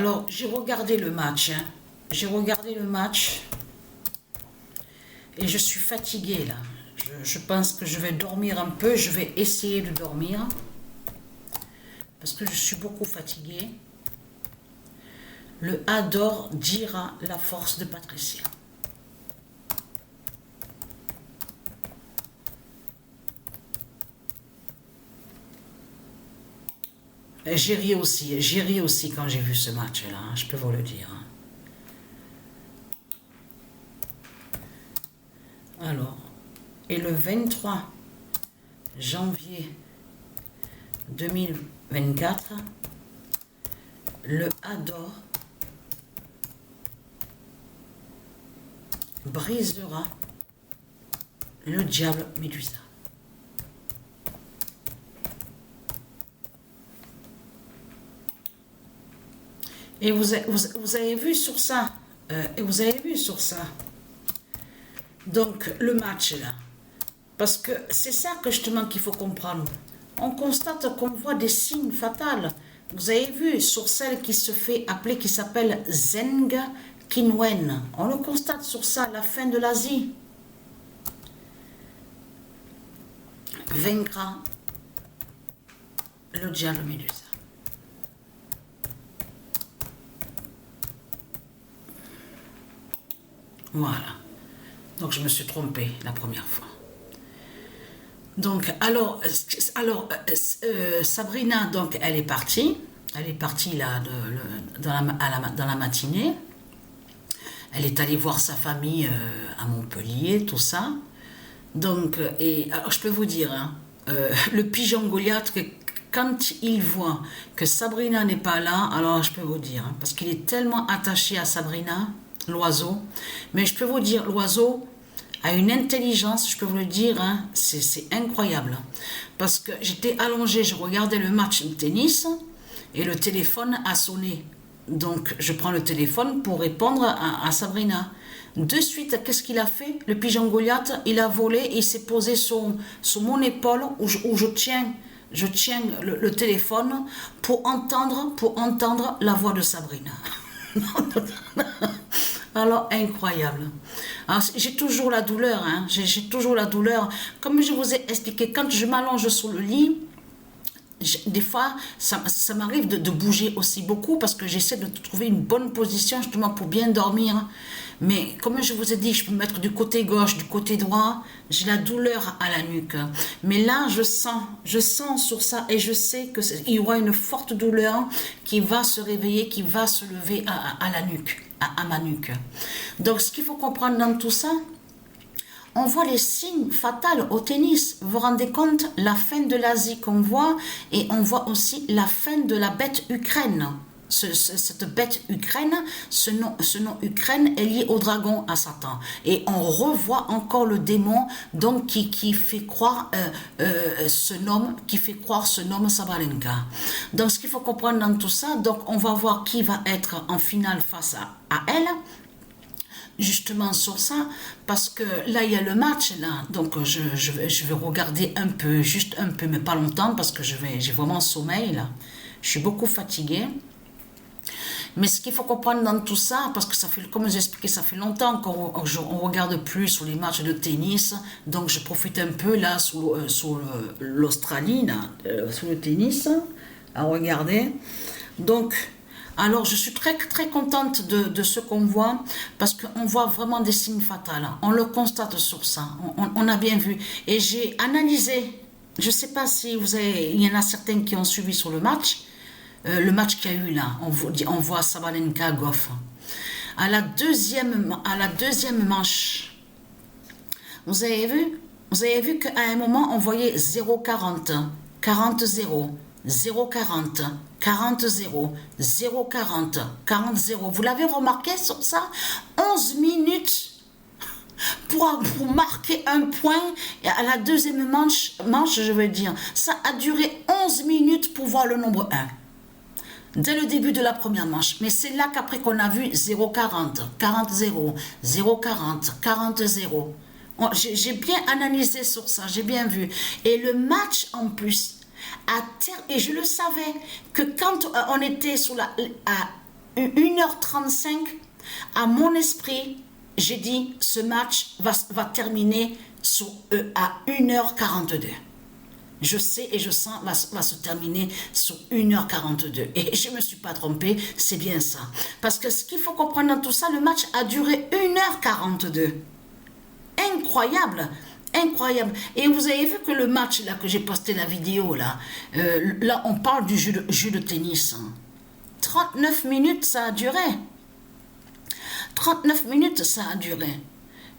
Alors, j'ai regardé le match. Hein. J'ai regardé le match. Et je suis fatiguée, là. Je pense que je vais dormir un peu. Je vais essayer de dormir. Parce que je suis beaucoup fatiguée. Le A d'or dira la force de Patricia. J'ai ri aussi quand j'ai vu ce match-là, hein, je peux vous le dire. Alors, et le 23 janvier 2024, le Hador brisera le diable Médusa. Et vous avez vu sur ça, donc le match là, parce que c'est ça que justement qu'il faut comprendre. On constate qu'on voit des signes fatals. Vous avez vu sur celle qui se fait appeler, qui s'appelle Zeng Qinwen. On le constate sur ça, la fin de l'Asie. Vaincra le diable Médusa. Voilà. Donc, je me suis trompée la première fois. Donc, alors Sabrina, donc, elle est partie. Elle est partie là dans la matinée. Elle est allée voir sa famille à Montpellier, tout ça. Donc, et alors, je peux vous dire, hein, le pigeon Goliath, quand il voit que Sabrina n'est pas là, alors je peux vous dire, hein, parce qu'il est tellement attaché à Sabrina, l'oiseau, mais je peux vous dire, l'oiseau a une intelligence, je peux vous le dire, hein, c'est incroyable, parce que j'étais allongée, je regardais le match de tennis, et le téléphone a sonné, donc je prends le téléphone pour répondre à Sabrina. De suite, qu'est-ce qu'il a fait? Le pigeon Goliath, il a volé, et il s'est posé sur mon épaule, où je tiens le téléphone pour entendre la voix de Sabrina. Alors, incroyable. J'ai toujours la douleur, hein. J'ai toujours la douleur. Comme je vous ai expliqué, quand je m'allonge sur le lit, des fois, ça m'arrive de bouger aussi beaucoup parce que j'essaie de trouver une bonne position justement pour bien dormir. Mais comme je vous ai dit, je peux me mettre du côté gauche, du côté droit, j'ai la douleur à la nuque. Mais là, je sens sur ça et je sais qu'il y aura une forte douleur qui va se réveiller, qui va se lever à la nuque, à ma nuque. Donc, ce qu'il faut comprendre dans tout ça, on voit les signes fatals au tennis. Vous vous rendez compte, la fin de l'Asie qu'on voit, et on voit aussi la fin de la bête Ukraine. Cette bête Ukraine, ce nom Ukraine est lié au dragon, à Satan. Et on revoit encore le démon donc qui fait croire ce nom Sabalenka. Donc ce qu'il faut comprendre dans tout ça, donc on va voir qui va être en finale face à elle. Justement sur ça, parce que là il y a le match là, donc je vais regarder un peu, juste un peu, mais pas longtemps, parce que j'ai vraiment sommeil là, je suis beaucoup fatiguée. Mais ce qu'il faut comprendre dans tout ça, parce que ça fait, comme je vous ai expliqué, ça fait longtemps qu'on regarde plus sur les matchs de tennis, donc je profite un peu là sur l'Australie, sur le tennis, à regarder. Donc, alors je suis très très contente de ce qu'on voit, parce qu'on voit vraiment des signes fatals, on le constate sur ça, on a bien vu. Et j'ai analysé, je ne sais pas si il y en a certains qui ont suivi sur le match qu'il y a eu là, on voit Sabalenka Goff. À la deuxième manche, vous avez vu qu'à un moment on voyait 0,40, 40-0, 0,40, 40-0, 0,40, 40-0. Vous l'avez remarqué sur ça? 11 minutes pour marquer un point à la deuxième manche, je veux dire. Ça a duré 11 minutes pour voir le nombre 1. Dès le début de la première manche. Mais c'est là qu'après qu'on a vu 0,40, 40-0, 0,40, 40-0. J'ai bien analysé sur ça, j'ai bien vu. Et le match en plus, et je le savais, que quand on était 1h35, à mon esprit, j'ai dit, ce match va terminer à 1h42. Je sais et je sens va se terminer sur 1h42. Et je ne me suis pas trompée, c'est bien ça. Parce que ce qu'il faut comprendre dans tout ça, le match a duré 1h42. Incroyable, incroyable. Et vous avez vu que le match, là, que j'ai posté la vidéo, là, là, on parle du jeu de tennis. 39 minutes, ça a duré. 39 minutes, ça a duré.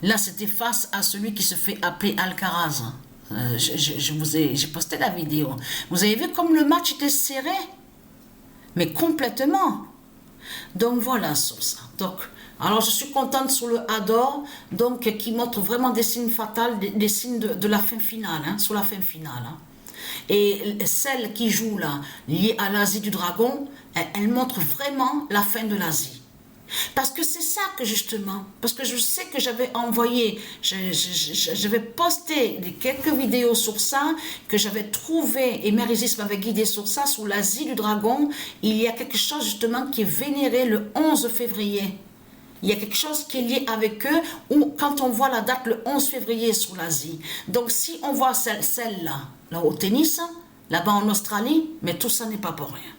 Là, c'était face à celui qui se fait appeler Alcaraz. J'ai posté la vidéo. Vous avez vu comme le match était serré? Mais complètement. Donc, voilà sur ça. Donc, alors, je suis contente sur le Hador, donc, qui montre vraiment des signes fatals, des signes de la fin finale, hein, sur la fin finale. Hein. Et celle qui joue là, liée à l'Asie du Dragon, elle montre vraiment la fin de l'Asie. Parce que c'est ça que justement, parce que je sais que j'avais envoyé, j'avais posté quelques vidéos sur ça, que j'avais trouvé, et Mérisis m'avait guidé sur ça, sur l'Asie du Dragon, il y a quelque chose justement qui est vénéré le 11 février. Il y a quelque chose qui est lié avec eux, ou quand on voit la date le 11 février sur l'Asie. Donc si on voit celle-là, là au tennis, là-bas en Australie, mais tout ça n'est pas pour rien.